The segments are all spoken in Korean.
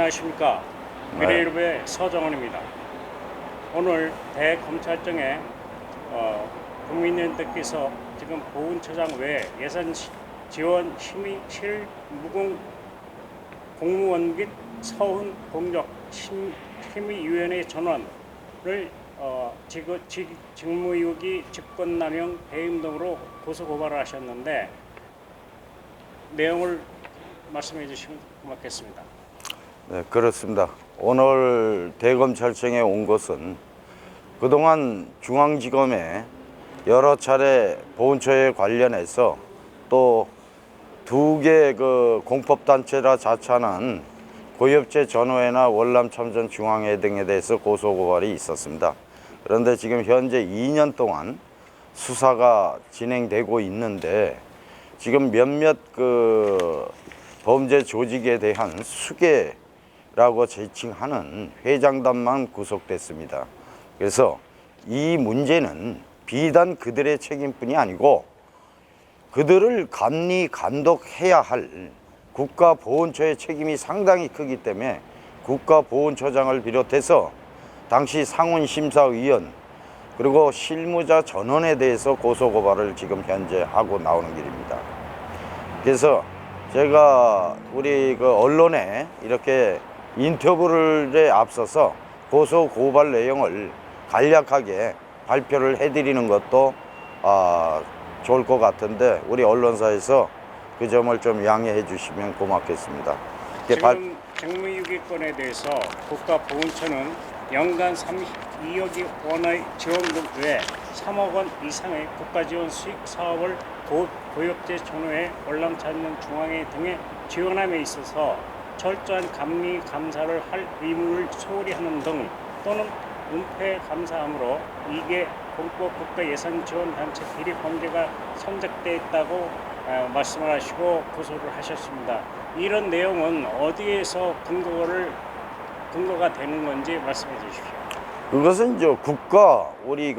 안녕하십니까. 미래일보의 서정원입니다. 오늘 대검찰청에 국민의원들께서 지금 보훈처장 외 예산 지원 심의 무공 공무원 및 서훈 공적 심의위원회 전원을 직무유기 직권남용 배임 등으로 고소고발을 하셨는데 내용을 말씀해 주시면 고맙겠습니다. 네, 그렇습니다. 오늘 대검찰청에 온 것은 그동안 중앙지검에 여러 차례 보훈처에 관련해서 또 두 개 공법단체라 자처하는 고엽제 전후회나 월남 참전 중앙회 등에 대해서 고소고발이 있었습니다. 그런데 지금 현재 2년 동안 수사가 진행되고 있는데 지금 몇몇 범죄 조직에 대한 수괴라고 지칭하는 회장단만 구속됐습니다. 그래서 이 문제는 비단 그들의 책임뿐이 아니고 그들을 감리 감독해야 할 국가보훈처의 책임이 상당히 크기 때문에 국가보훈처장을 비롯해서 당시 상훈심사위원 그리고 실무자 전원에 대해서 고소고발을 지금 현재 하고 나오는 길입니다. 그래서 제가 우리 언론에 이렇게 인터뷰를 앞서서 고소고발 내용을 간략하게 발표를 해드리는 것도 좋을 것 같은데 우리 언론사에서 그 점을 좀 양해해 주시면 고맙겠습니다. 지금 직무유기권에 대해서 국가보훈처는 연간 32억 원의 지원금 외에 3억 원 이상의 국가지원 수익 사업을 고엽제 전후회 월남 참전 중앙회 등에 지원함에 있어서 철저한 감리 감사를 할 의무를 소홀히 하는 등 또는 은폐 감사함으로 이게 공법 국가 예산 지원 단체 비리 범죄가 선적돼 있다고 말씀을 하시고 고소를 하셨습니다. 이런 내용은 어디에서 근거가 되는 건지 말씀해 주십시오. 그것은 이제 국가 우리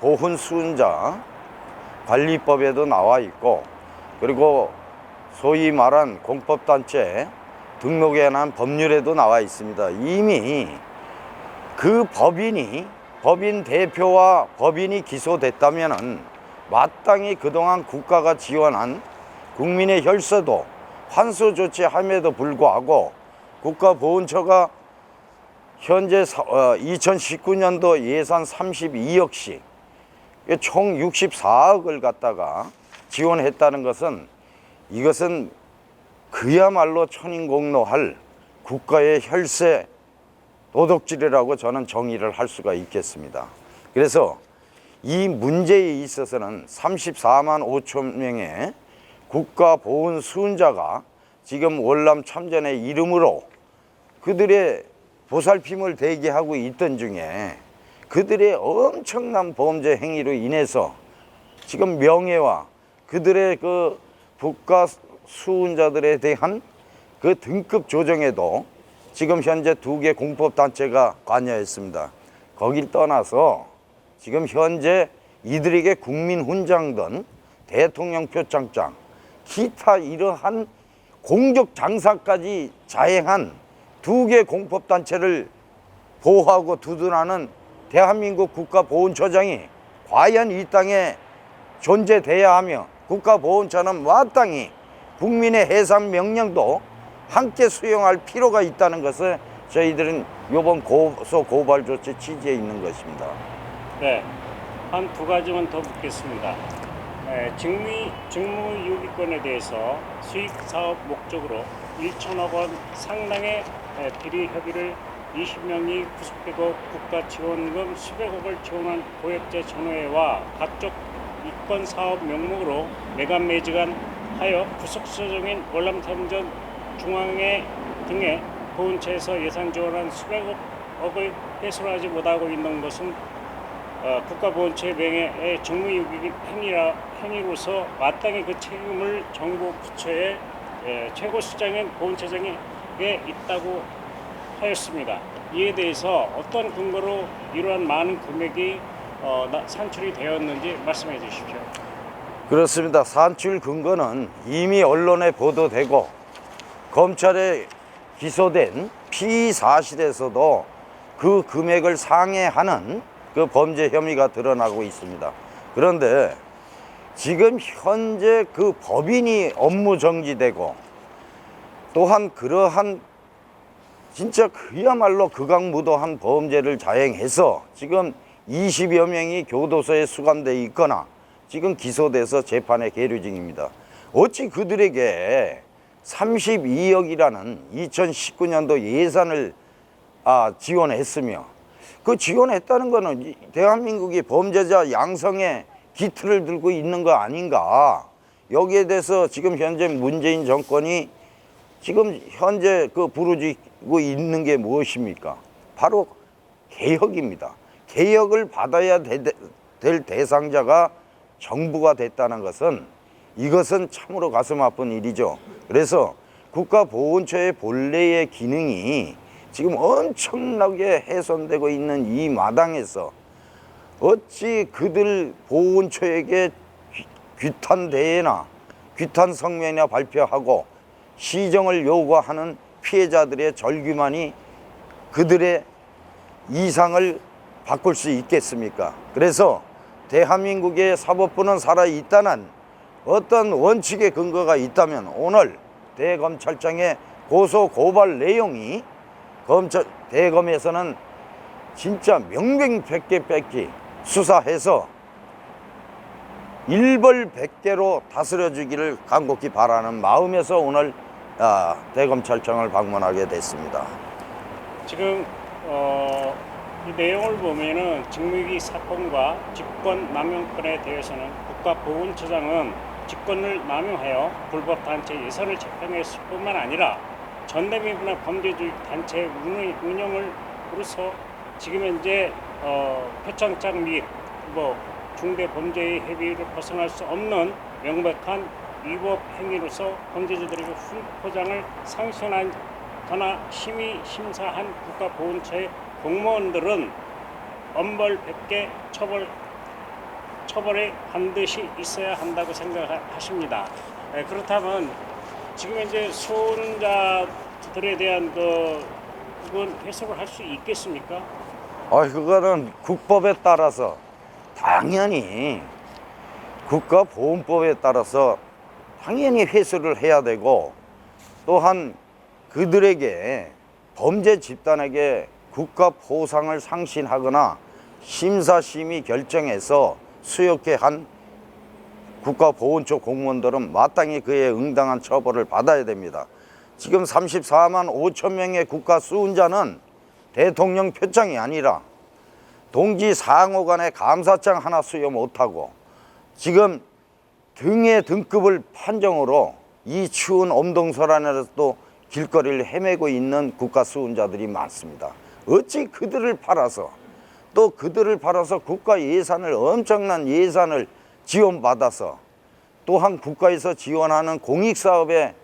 보훈 수훈자 관리법에도 나와 있고 그리고 소위 말한 공법단체 등록에 관한 법률에도 나와 있습니다. 이미 그 법인 대표와 법인이 기소됐다면은 마땅히 그동안 국가가 지원한 국민의 혈세도 환수 조치함에도 불구하고 국가보훈처가 현재 2019년도 예산 32억씩 총 64억을 갖다가 지원했다는 것은 이것은 그야말로 천인공노할 국가의 혈세 도덕질이라고 저는 정의를 할 수가 있겠습니다. 그래서 이 문제에 있어서는 34만 5천 명의 국가보훈 수훈자가 지금 월남 참전의 이름으로 그들의 보살핌을 대기하고 있던 중에 그들의 엄청난 범죄 행위로 인해서 지금 명예와 그들의 국가 수훈자들에 대한 등급 조정에도 지금 현재 두 개 공법단체가 관여했습니다. 거길 떠나서 지금 현재 이들에게 국민훈장 등 대통령 표창장 기타 이러한 공적 장사까지 자행한 두 개 공법단체를 보호하고 두둔하는 대한민국 국가보훈처장이 과연 이 땅에 존재돼야 하며 국가보훈처는 마땅히 국민의 해산 명령도 함께 수용할 필요가 있다는 것을 저희들은 이번 고소 고발 조치 취지에 있는 것입니다. 네, 한 두 가지만 더 묻겠습니다. 직무유기권에 대해서 수익사업 목적으로 1천억 원 상당의 비리 협의를 20명이 구속되고 국가지원금 수백억을 지원한 고엽제 전후회와 각종 이권사업 명목으로 매간매직하여 구속수적인 월남참전 중앙회 등의 보훈처에서 예산 지원한 수백억을 회수를 하지 못하고 있는 것은 국가보훈처의 명예의 직무유기 행위로서 마땅히 그 책임을 정부 부처의 최고수장인 보훈처장에게 있다고 하였습니다. 이에 대해서 어떤 근거로 이러한 많은 금액이 산출이 되었는지 말씀해 주십시오. 그렇습니다. 산출 근거는 이미 언론에 보도되고 검찰에 기소된 피사실에서도 그 금액을 상회하는 그 범죄 혐의가 드러나고 있습니다. 그런데 지금 현재 그 법인이 업무 정지되고 또한 그러한 진짜 그야말로 극악무도한 범죄를 자행해서 지금 20여 명이 교도소에 수감되어 있거나 지금 기소돼서 재판에 계류 중입니다. 어찌 그들에게 32억이라는 2019년도 예산을 지원했으며 그 지원했다는 것은 대한민국이 범죄자 양성의 기틀을 들고 있는 거 아닌가. 여기에 대해서 지금 현재 문재인 정권이 지금 현재 그 부르짖고 있는 게 무엇입니까? 바로 개혁입니다. 개혁을 받아야 될 대상자가 정부가 됐다는 것은 이것은 참으로 가슴 아픈 일이죠. 그래서 국가보훈처의 본래의 기능이 지금 엄청나게 훼손되고 있는 이 마당에서 어찌 그들 보훈처에게 규탄대회나 규탄성명이나 발표하고 시정을 요구하는 피해자들의 절규만이 그들의 이상을 바꿀 수 있겠습니까? 그래서 대한민국의 사법부는 살아있다는 어떤 원칙의 근거가 있다면 오늘 대검찰청의 고소 고발 내용이 대검에서는 진짜 명명백계백기 수사해서 일벌백계로 다스려주기를 간곡히 바라는 마음에서 오늘 대검찰청을 방문하게 됐습니다. 지금 이 내용을 보면은 직무유기 사건과 직권남용권에 대해서는 국가보훈처장은 직권을 남용하여 불법 단체 예산을 집행했을 뿐만 아니라 전대미문화 범죄주의 단체 운영으로서 지금 현재 표창장 및 중대 범죄의 협의를 벗어날 수 없는 명백한 위법 행위로서 범죄자들에게 훈포장을 상신하거나 심의 심사한 국가보훈처의 공무원들은 엄벌백계 처벌에 반드시 있어야 한다고 생각하십니다. 그렇다면 지금 이제 수훈자들에 대한 그건 해석을 할 수 있겠습니까? 그거는 국법에 따라서 당연히 국가보훈법에 따라서 당연히 회수를 해야 되고 또한 그들에게 범죄 집단에게 국가보상을 상신하거나 심사심의 결정해서 수역해 한 국가보훈처 공무원들은 마땅히 그에 응당한 처벌을 받아야 됩니다. 지금 34만 5천 명의 국가수훈자는 대통령 표창이 아니라 동지 상호 간의 감사장 하나 수여 못하고 지금 등의 등급을 판정으로 이 추운 엄동설안에서도 길거리를 헤매고 있는 국가수훈자들이 많습니다. 어찌 그들을 팔아서 또 그들을 팔아서 국가 예산을 엄청난 예산을 지원받아서 또한 국가에서 지원하는 공익사업에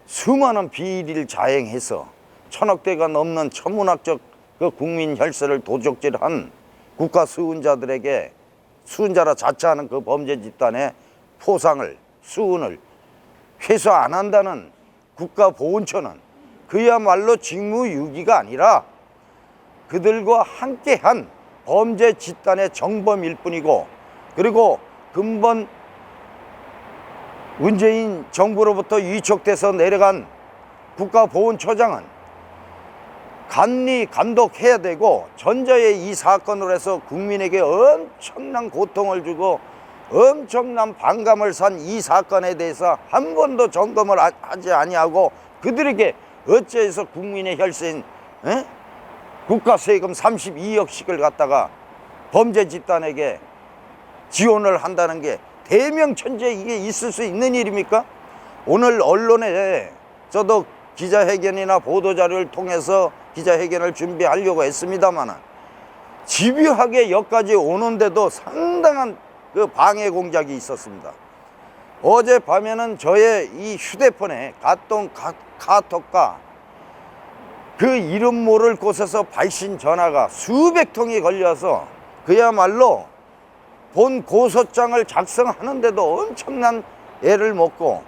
수많은 비리를 자행해서 천억대가 넘는 천문학적 그 국민 혈세를 도적질한 국가수훈자들에게 수훈자라 자처하는 그 범죄 집단의 포상을 수훈을 회수 안 한다는 국가보훈처는 그야말로 직무유기가 아니라 그들과 함께한 범죄 집단의 정범일 뿐이고 그리고 근본 문재인 정부로부터 위촉돼서 내려간 국가보훈처장은 간리 감독해야 되고 전자의 이 사건으로 해서 국민에게 엄청난 고통을 주고 엄청난 반감을 산 이 사건에 대해서 한 번도 점검을 하지 아니하고 그들에게 어째서 국민의 혈세인 국가 세금 32억씩을 갖다가 범죄 집단에게 지원을 한다는 게 대명천지에 이게 있을 수 있는 일입니까? 오늘 언론에 저도 기자회견이나 보도자료를 통해서 기자회견을 준비하려고 했습니다만 집요하게 여기까지 오는데도 상당한 그 방해 공작이 있었습니다. 어젯밤에는 저의 이 휴대폰에 카톡과 그 이름 모를 곳에서 발신 전화가 수백 통이 걸려서 그야말로 본 고소장을 작성하는데도 엄청난 애를 먹고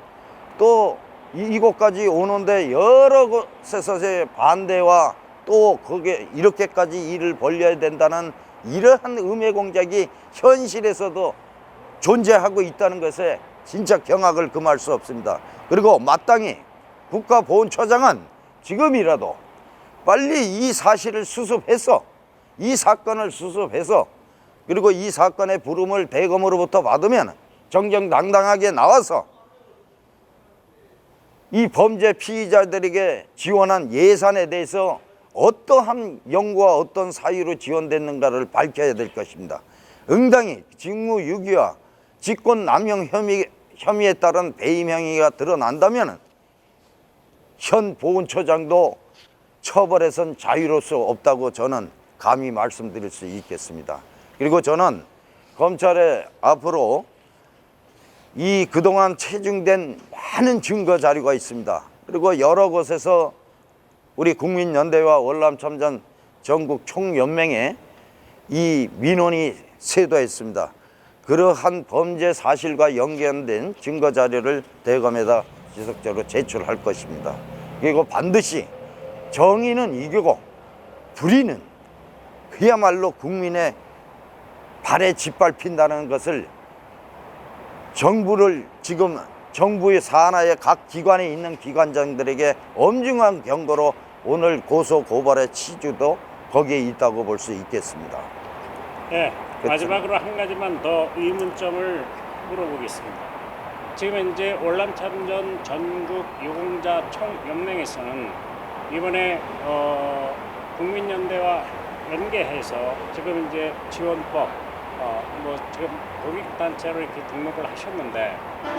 또 이곳까지 오는데 여러 곳에서의 반대와 또 거기에 이렇게까지 일을 벌려야 된다는 이러한 음해 공작이 현실에서도 존재하고 있다는 것에 진짜 경악을 금할 수 없습니다. 그리고 마땅히 국가보훈처장은 지금이라도 빨리 이 사실을 수습해서 이 사건을 수습해서 그리고 이 사건의 부름을 대검으로부터 받으면 정정당당하게 나와서 이 범죄 피의자들에게 지원한 예산에 대해서 어떠한 연구와 어떤 사유로 지원됐는가를 밝혀야 될 것입니다. 응당히 직무유기와 직권남용 혐의에 따른 배임 행위가 드러난다면 현 보훈처장도 처벌에선 자유로울 수 없다고 저는 감히 말씀드릴 수 있겠습니다. 그리고 저는 검찰에 앞으로 이 그동안 체증된 많은 증거 자료가 있습니다. 그리고 여러 곳에서 우리 국민연대와 월남참전 전국 총연맹에 이 민원이 세도했습니다. 그러한 범죄 사실과 연관된 증거 자료를 대검에다 지속적으로 제출할 것입니다. 그리고 반드시 정의는 이기고 불의는 그야말로 국민의 발에 짓밟힌다는 것을 정부를 지금 정부의 산하의 각 기관에 있는 기관장들에게 엄중한 경고로 오늘 고소 고발의 취지도 거기에 있다고 볼 수 있겠습니다. 네, 마지막으로 한 가지만 더 의문점을 물어보겠습니다. 지금 현재 월남참전 전국 유공자 총연맹에서는 이번에 국민연대와 연계해서 지금 이제 지원법 지금 공익단체로 이렇게 등록을 하셨는데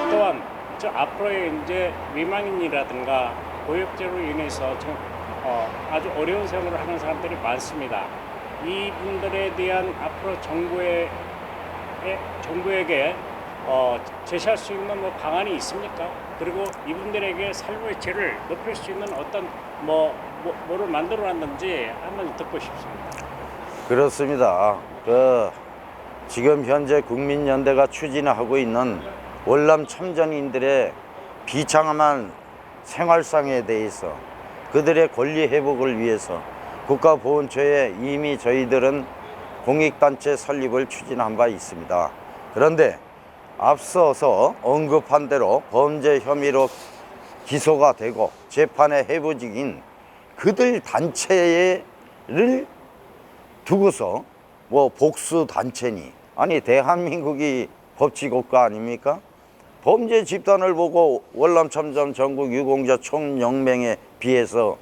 또한 저 앞으로의 이제 미망인이라든가 고역죄로 인해서 좀 아주 어려운 생활을 하는 사람들이 많습니다. 이분들에 대한 앞으로 정부에게 제시할 수 있는 방안이 있습니까? 그리고 이분들에게 삶의 질을 높일 수 있는 어떤 뭐를 만들어놨는지 한번 듣고 싶습니다. 그렇습니다. 지금 현재 국민연대가 추진하고 있는 월남 참전인들의 비참한 생활상에 대해서 그들의 권리 회복을 위해서 국가보훈처에 이미 저희들은 공익단체 설립을 추진한 바 있습니다. 그런데 앞서서 언급한 대로 범죄 혐의로 기소가 되고 재판에 회부직인 그들 단체를 두고서 복수 단체니 아니 대한민국이 법치국가 아닙니까? 범죄 집단을 보고 월남참전 전국 유공자 총연맹에 비해서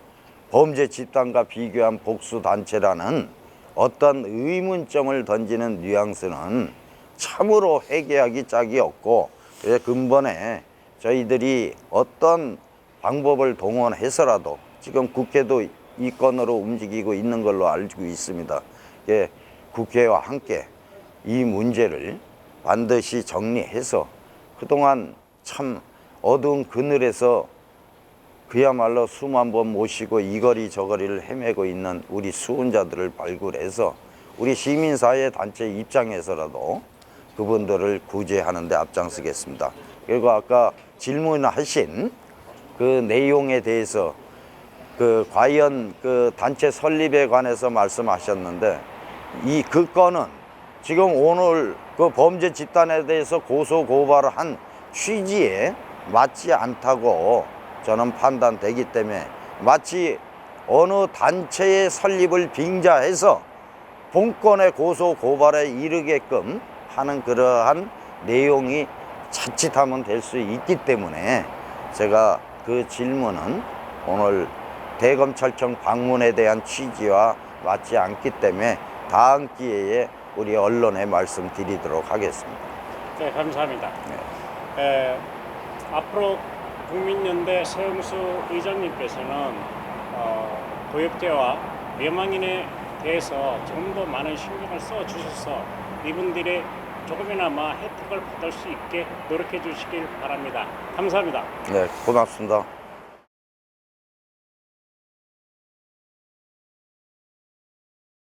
범죄 집단과 비교한 복수 단체라는 어떤 의문점을 던지는 뉘앙스는 참으로 회개하기 짝이 없고 근본에 저희들이 어떤 방법을 동원해서라도 지금 국회도 이 건으로 움직이고 있는 걸로 알고 있습니다. 국회와 함께 이 문제를 반드시 정리해서 그동안 참 어두운 그늘에서 그야말로 수만 번 모시고 이거리 저거리를 헤매고 있는 우리 수훈자들을 발굴해서 우리 시민사회 단체 입장에서라도 그분들을 구제하는 데 앞장서겠습니다. 그리고 아까 질문하신 그 내용에 대해서 과연 단체 설립에 관해서 말씀하셨는데 그 건은 지금 오늘 그 범죄 집단에 대해서 고소 고발을 한 취지에 맞지 않다고 저는 판단되기 때문에 마치 어느 단체의 설립을 빙자해서 본건의 고소 고발에 이르게끔 하는 그러한 내용이 자칫하면 될 수 있기 때문에 제가 그 질문은 오늘 대검찰청 방문에 대한 취지와 맞지 않기 때문에 다음 기회에 우리 언론에 말씀드리도록 하겠습니다. 네, 감사합니다. 네. 앞으로 국민연대 서영수 의장님께서는 고역죄와 멸망인에 대해서 좀 더 많은 신경을 써주셔서 이분들의 조금이나마 혜택을 받을 수 있게 노력해 주시길 바랍니다. 감사합니다. 네, 고맙습니다.